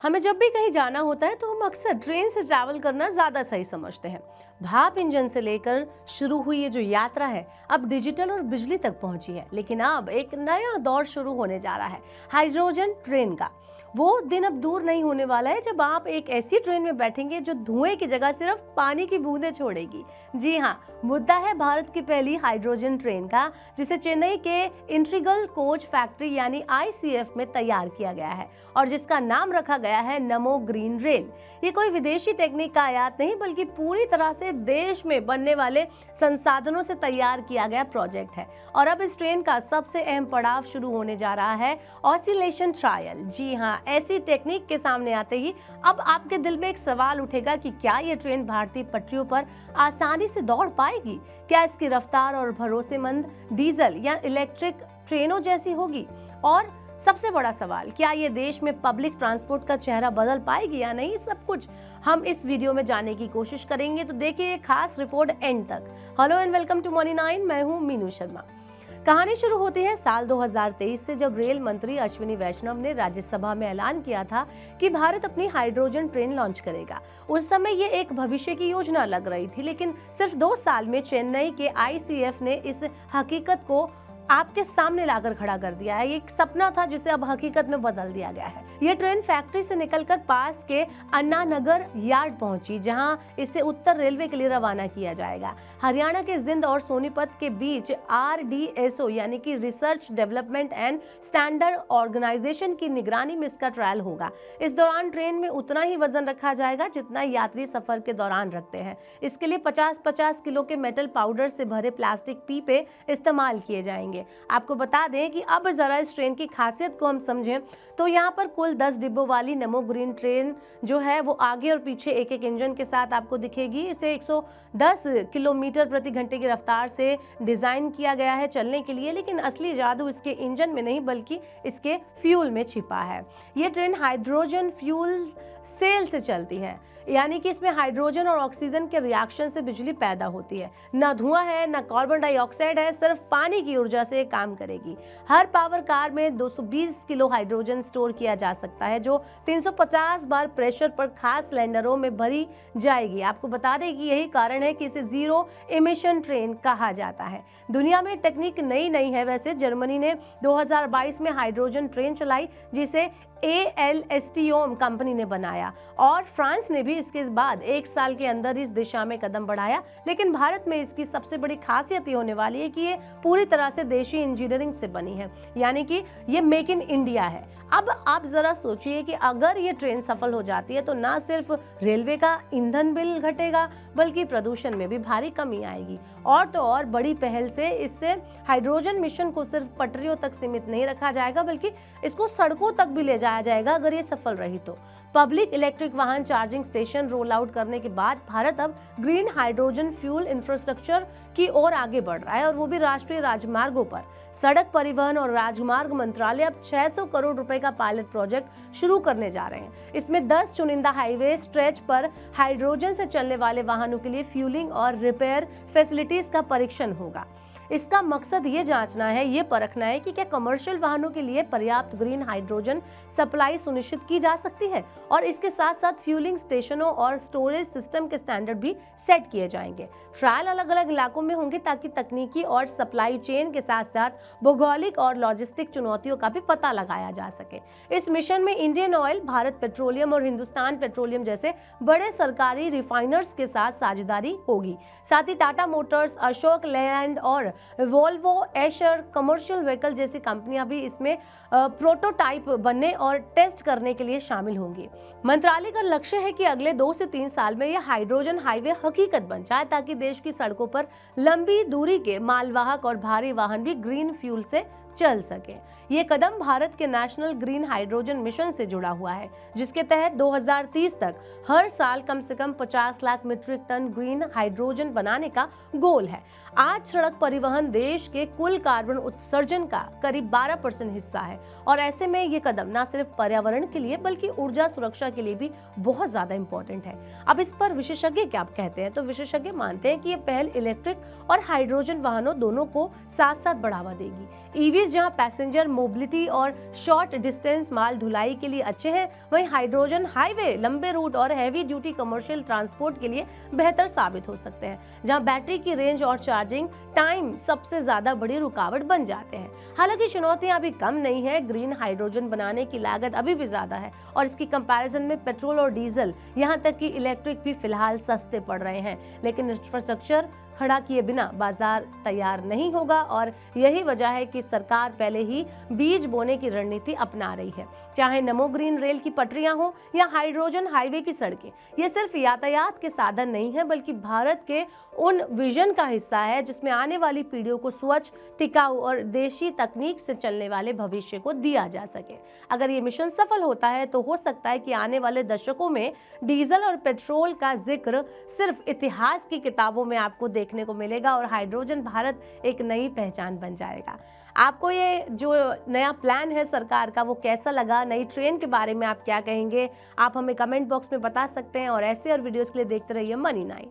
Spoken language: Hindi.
हमें जब भी कहीं जाना होता है तो हम अक्सर ट्रेन से ट्रैवल करना ज्यादा सही समझते हैं। भाप इंजन से लेकर शुरू हुई ये जो यात्रा है अब डिजिटल और बिजली तक पहुंची है, लेकिन अब एक नया दौर शुरू होने जा रहा है हाइड्रोजन ट्रेन का। वो दिन अब दूर नहीं होने वाला है जब आप एक ऐसी ट्रेन में बैठेंगे जो धुएं की जगह सिर्फ पानी की बूंदें छोड़ेगी। जी हाँ, मुद्दा है भारत की पहली हाइड्रोजन ट्रेन का, जिसे चेन्नई के इंट्रीगल कोच फैक्ट्री यानी आईसीएफ में तैयार किया गया है और जिसका नाम रखा गया है नमो ग्रीन रेल। ये कोई विदेशी टेक्निक का आयात नहीं, बल्कि पूरी तरह से देश में बनने वाले संसाधनों से तैयार किया गया प्रोजेक्ट है। और अब इस ट्रेन का सबसे अहम पड़ाव शुरू होने जा रहा है, ऑसिलेशन ट्रायल। जी हाँ, ऐसी टेक्निक के सामने आते ही अब आपके दिल में एक सवाल उठेगा कि क्या ये ट्रेन भारतीय पटरियों पर आसानी से दौड़ पाएगी? क्या इसकी रफ्तार और भरोसेमंद डीजल या इलेक्ट्रिक ट्रेनों जैसी होगी? और सबसे बड़ा सवाल, क्या ये देश में पब्लिक ट्रांसपोर्ट का चेहरा बदल पाएगी या नहीं? सब कुछ हम इस वीडियो में जानने की कोशिश करेंगे, तो देखिए खास रिपोर्ट एंड तक। Hello and welcome to Money 9, मैं हूं मीनू शर्मा। कहानी शुरू होती है साल 2023 से, जब रेल मंत्री अश्विनी वैष्णव ने राज्यसभा में ऐलान किया था कि भारत अपनी हाइड्रोजन ट्रेन लॉन्च करेगा। उस समय ये एक भविष्य की योजना लग रही थी, लेकिन सिर्फ 2 साल में चेन्नई के आईसीएफ ने इस हकीकत को आपके सामने लाकर खड़ा कर दिया है। ये एक सपना था जिसे अब हकीकत में बदल दिया गया है। ये ट्रेन फैक्ट्री से निकलकर पास के अन्ना नगर यार्ड पहुंची, जहां इसे उत्तर रेलवे के लिए रवाना किया जाएगा। हरियाणा के जिंद और सोनीपत के बीच RDSO यानी कि research development and standard organisation की निगरानी में इसका ट्रायल होगा। इस दौरान ट्रेन में उतना ही वजन रखा जाएगा जितना यात्री सफर के दौरान रखते हैं। इसके लिए 50-50 किलो के मेटल पाउडर से भरे प्लास्टिक पीपे इस्तेमाल किए जाएंगे। आपको बता दें कि अब जरा इस ट्रेन की खासियत को हम समझें तो यहाँ पर कुल 10 डिब्बों वाली नमो ग्रीन ट्रेन जो है वो आगे और पीछे एक एक इंजन के साथ आपको दिखेगी। इसे 110 किलोमीटर प्रति घंटे की रफ्तार से डिजाइन किया गया है चलने के लिए, लेकिन असली जादू इसके इंजन में नहीं बल्कि इसके फ्यूल में छिपा है। ये ट्रेन हाइड्रोजन फ्यूल सेल से चलती है, यानी कि इसमें हाइड्रोजन और ऑक्सीजन के रिएक्शन से बिजली पैदा होती है। ना धुआं है, ना कार्बन डाइऑक्साइड है, सिर्फ पानी की ऊर्जा से काम करेगी। हर पावर कार में 220 किलो हाइड्रोजन स्टोर किया जा सकता है, जो 350 बार प्रेशर पर खास सिलेंडरों में भरी जाएगी। आपको बता दें कि यही कारण है कि इसे जीरो इमिशन ट्रेन कहा जाता है। दुनिया में टेक्निक नई नहीं है। वैसे जर्मनी ने 2022 में हाइड्रोजन ट्रेन चलाई, जिसे ALSTOM कंपनी ने बनाया, और फ्रांस ने भी इसके बाद 1 साल के अंदर इस दिशा में कदम बढ़ाया। लेकिन भारत में इसकी सबसे बड़ी खासियत ये होने वाली है कि ये पूरी तरह से देशी इंजीनियरिंग से बनी है, यानी कि ये मेक इन इंडिया है। अब आप जरा सोचिए कि अगर ये ट्रेन सफल हो जाती है तो ना सिर्फ रेलवे का ईंधन बिल घटेगा, बल्कि प्रदूषण में भी भारी कमी आएगी। और तो और बड़ी पहल से इससे हाइड्रोजन मिशन को सिर्फ पटरियों तक सीमित नहीं रखा जाएगा, बल्कि इसको सड़कों तक भी ले जाया जाएगा अगर ये सफल रही तो। पब्लिक इलेक्ट्रिक वाहन चार्जिंग स्टेशन रोल आउट करने के बाद भारत अब ग्रीन हाइड्रोजन फ्यूल इंफ्रास्ट्रक्चर की ओर आगे बढ़ रहा है, और वो भी राष्ट्रीय राजमार्गों पर। सड़क परिवहन और राजमार्ग मंत्रालय अब 600 करोड़ रुपए का पायलट प्रोजेक्ट शुरू करने जा रहे हैं। इसमें 10 चुनिंदा हाईवे स्ट्रेच पर हाइड्रोजन से चलने वाले वाहनों के लिए फ्यूलिंग और रिपेयर फैसिलिटीज का परीक्षण होगा। इसका मकसद ये जांचना है, ये परखना है कि क्या कमर्शियल वाहनों के लिए पर्याप्त ग्रीन हाइड्रोजन सप्लाई सुनिश्चित की जा सकती है, और इसके साथ साथ फ्यूलिंग स्टेशनों और स्टोरेज सिस्टम के स्टैंडर्ड भी सेट किए जाएंगे। ट्रायल अलग अलग इलाकों में होंगे ताकि तकनीकी और सप्लाई चेन के साथ साथ भौगोलिक और लॉजिस्टिक चुनौतियों का भी पता लगाया जा सके। इस मिशन में इंडियन ऑयल, भारत पेट्रोलियम और हिंदुस्तान पेट्रोलियम जैसे बड़े सरकारी रिफाइनर्स के साथ साझेदारी होगी। साथ ही टाटा मोटर्स, अशोक लेलैंड और वोल्वो, एशर कमर्शियल व्हीकल जैसी कंपनियां भी इसमें प्रोटोटाइप बनने और टेस्ट करने के लिए शामिल होंगी। मंत्रालय का लक्ष्य है कि अगले 2 से 3 साल में यह हाइड्रोजन हाईवे हकीकत बन जाए, ताकि देश की सड़कों पर लंबी दूरी के मालवाहक और भारी वाहन भी ग्रीन फ्यूल से चल सके। ये कदम भारत के नेशनल ग्रीन हाइड्रोजन मिशन से जुड़ा हुआ है, जिसके तहत 2030 तक हर साल कम से कम 50 lakh metric ton green hydrogen बनाने का गोल है। आज सड़क परिवहन देश के कुल कार्बन उत्सर्जन का करीब 12% हिस्सा है, और ऐसे में ये कदम न सिर्फ पर्यावरण के लिए बल्कि ऊर्जा सुरक्षा के लिए भी बहुत ज्यादा इंपॉर्टेंट है। अब इस पर विशेषज्ञ क्या कहते हैं, तो विशेषज्ञ मानते हैं कि ये पहल इलेक्ट्रिक और हाइड्रोजन वाहनों दोनों को साथ साथ बढ़ावा देगी। ईवी रेलवेज जहां पैसेंजर मोबिलिटी और शॉर्ट डिस्टेंस माल ढुलाई के लिए अच्छे हैं, वहीं हाइड्रोजन हाईवे लंबे रूट और हैवी ड्यूटी कमर्शियल ट्रांसपोर्ट के लिए बेहतर साबित हो सकते हैं, जहां बैटरी की रेंज और चार्जिंग टाइम सबसे ज्यादा बड़ी रुकावट बन जाते हैं। हालांकि चुनौतियां अभी कम नहीं है। ग्रीन हाइड्रोजन बनाने की लागत अभी भी ज्यादा है और इसकी कंपैरिजन में पेट्रोल और डीजल, यहां तक कि इलेक्ट्रिक भी फिलहाल सस्ते पड़ रहे हैं। लेकिन इंफ्रास्ट्रक्चर खड़ा किए बिना बाजार तैयार नहीं होगा और यही वजह है कि सरकार पहले ही बीज बोने की रणनीति अपना रही है। चाहे नमो ग्रीन रेल की पटरियां हो या हाइड्रोजन हाईवे की सड़कें, ये सिर्फ यातायात के साधन नहीं है बल्कि भारत के उन विजन का हिस्सा है जिसमें आने वाली पीढ़ियों को स्वच्छ, टिकाऊ और देशी तकनीक से चलने वाले भविष्य को दिया जा सके। अगर ये मिशन सफल होता है तो हो सकता है कि आने वाले दशकों में डीजल और पेट्रोल का जिक्र सिर्फ इतिहास की किताबों में आपको देखने को मिलेगा और हाइड्रोजन भारत एक नई पहचान बन जाएगा। आपको ये जो नया प्लान है सरकार का वो कैसा लगा? नई ट्रेन के बारे में आप क्या कहेंगे? आप हमें कमेंट बॉक्स में बता सकते हैं और ऐसे और वीडियोस के लिए देखते रहिए मनी 9।